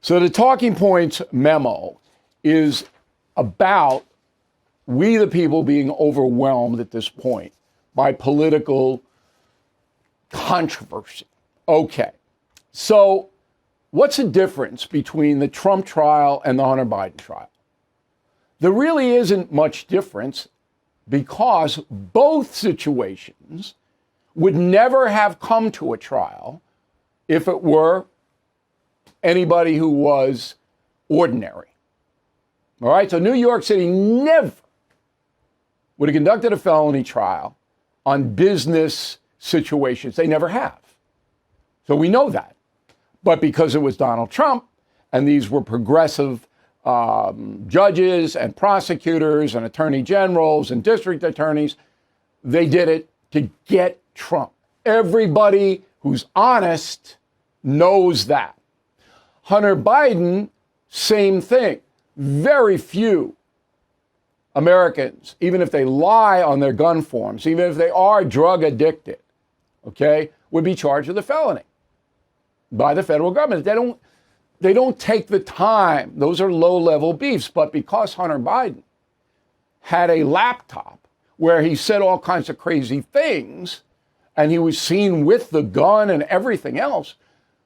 So the Talking Points Memo is about we the people being overwhelmed at this point by political controversy. Okay, so what's the difference between the Trump trial and the Hunter Biden trial? There really isn't much difference because both situations would never have come to a trial if it were anybody who was ordinary. All right, so New York City never would have conducted a felony trial on business situations. They never have. So we know that. But because it was Donald Trump, and these were progressive judges and prosecutors and attorney generals and district attorneys, they did it to get Trump. Everybody who's honest knows that. Hunter Biden, same thing. Very few Americans, even if they lie on their gun forms, even if they are drug addicted, okay, would be charged with a felony by the federal government. They don't take the time. Those are low-level beefs. But because Hunter Biden had a laptop where he said all kinds of crazy things, and he was seen with the gun and everything else,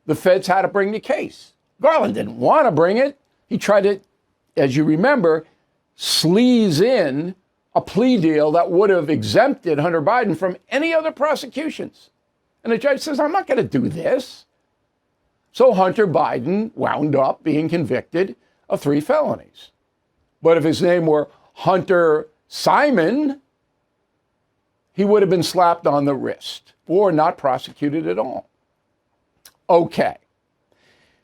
the feds had to bring the case. Garland didn't want to bring it. He tried to, as you remember, sleaze in a plea deal that would have exempted Hunter Biden from any other prosecutions. And the judge says, I'm not going to do this. So Hunter Biden wound up being convicted of 3 felonies. But if his name were Hunter Simon, he would have been slapped on the wrist or not prosecuted at all. Okay.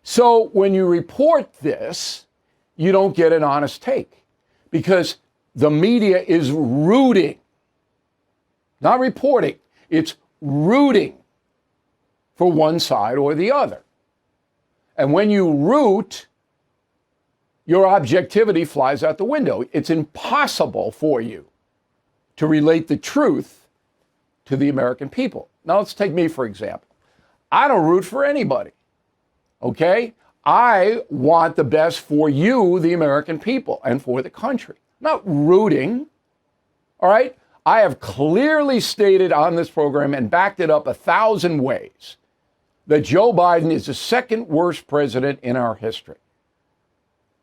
So when you report this, you don't get an honest take because the media is rooting, not reporting, it's rooting for one side or the other. And when you root, your objectivity flies out the window. It's impossible for you to relate the truth to the American people. Now, let's take me, for example. I don't root for anybody, okay? I want the best for you, the American people, and for the country. I'm not rooting, all right? I have clearly stated on this program and backed it up 1,000 ways that Joe Biden is the second worst president in our history.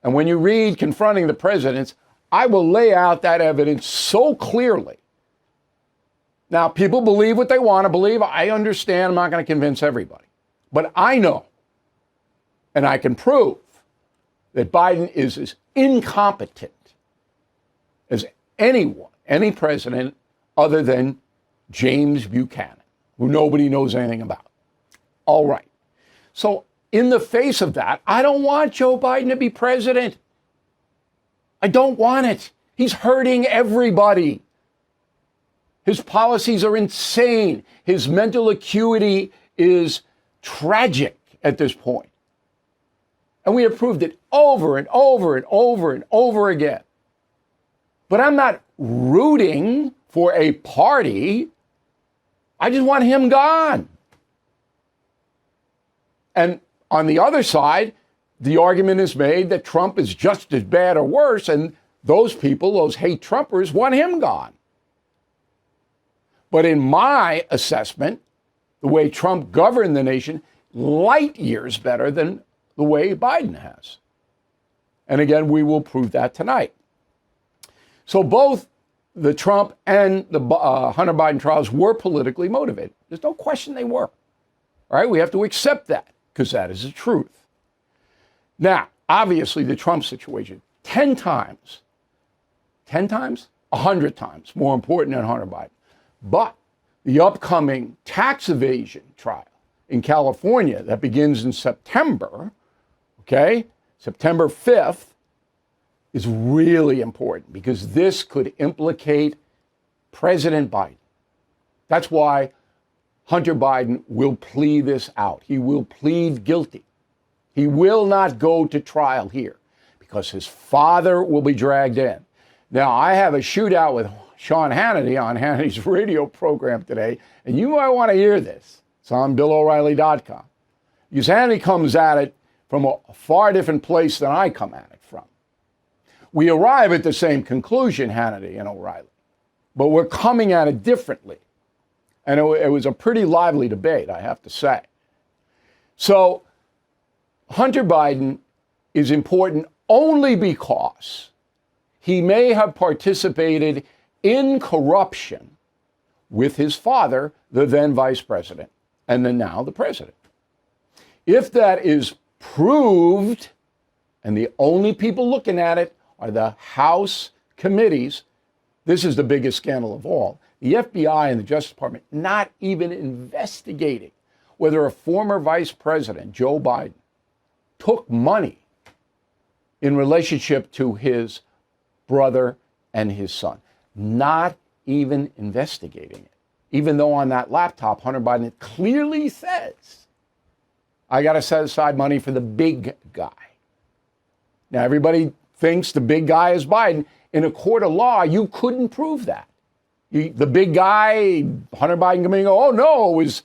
And when you read Confronting the Presidents, I will lay out that evidence so clearly. Now, people believe what they want to believe. I understand. I'm not going to convince everybody. But I know, and I can prove, that Biden is as incompetent as anyone, any president other than James Buchanan, who nobody knows anything about. All right. So in the face of that, I don't want Joe Biden to be president. I don't want it. He's hurting everybody. His policies are insane. His mental acuity is tragic at this point. And we have proved it over and over and over and over again. But I'm not rooting for a party. I just want him gone. And on the other side, the argument is made that Trump is just as bad or worse, and those people, those hate Trumpers, want him gone. But in my assessment, the way Trump governed the nation, light years better than the way Biden has. And again, we will prove that tonight. So both the Trump and the Hunter Biden trials were politically motivated. There's no question they were. All right, we have to accept that because that is the truth. Now, obviously, the Trump situation, 10 times, 100 times more important than Hunter Biden. But the upcoming tax evasion trial in California that begins in September, okay, September 5th, is really important because this could implicate President Biden. That's why Hunter Biden will plead this out. He will plead guilty. He will not go to trial here because his father will be dragged in. Now, I have a shootout with Sean Hannity on Hannity's radio program today, and you might want to hear this. It's on BillO'Reilly.com. Because Hannity comes at it from a far different place than I come at it from. We arrive at the same conclusion, Hannity and O'Reilly, but we're coming at it differently. And it was a pretty lively debate, I have to say. So Hunter Biden is important only because he may have participated in corruption with his father, the then vice president, and then now the president. If that is proved, and the only people looking at it are the House committees, this is the biggest scandal of all. The FBI and the Justice Department not even investigating whether a former vice president, Joe Biden, took money in relationship to his brother and his son. Not even investigating it. Even though on that laptop, Hunter Biden clearly says, I got to set aside money for the big guy. Now, everybody thinks the big guy is Biden. In a court of law, you couldn't prove that. The big guy, Hunter Biden, coming and go, oh, no, it was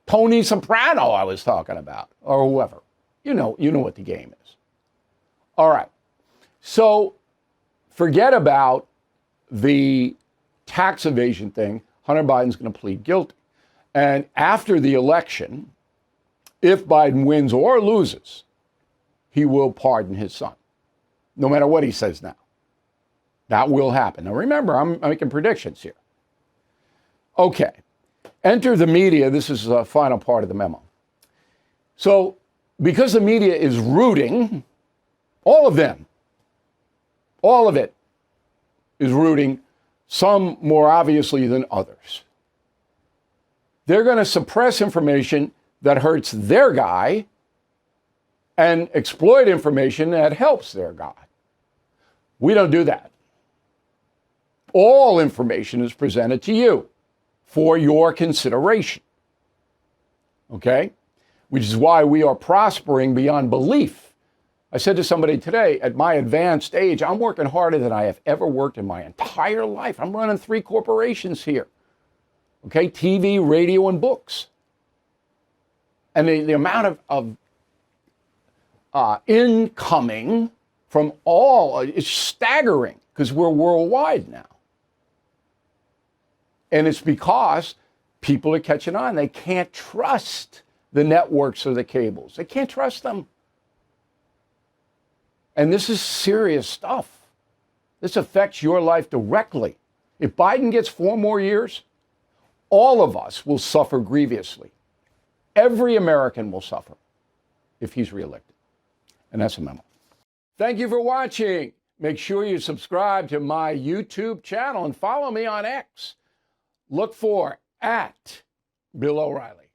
Tony Soprano I was talking about, or whoever. You know what the game is. All right. So forget about the tax evasion thing. Hunter Biden's going to plead guilty. And after the election, if Biden wins or loses, he will pardon his son, no matter what he says now. That will happen. Now, remember, I'm making predictions here. Okay. Enter the media. This is the final part of the memo. So, because the media is rooting, all of it is rooting, some more obviously than others. They're going to suppress information that hurts their guy and exploit information that helps their guy. We don't do that. All information is presented to you for your consideration. Okay? Which is why we are prospering beyond belief. I said to somebody today, at my advanced age, I'm working harder than I have ever worked in my entire life. I'm running 3 corporations here. Okay? TV, radio, and books. And the amount of incoming from all is staggering because we're worldwide now. And it's because people are catching on. They can't trust the networks or the cables. They can't trust them. And this is serious stuff. This affects your life directly. If Biden gets 4 more years, all of us will suffer grievously. Every American will suffer if he's reelected. And that's a memo. Thank you for watching. Make sure you subscribe to my YouTube channel and follow me on X. Look for @Bill O'Reilly.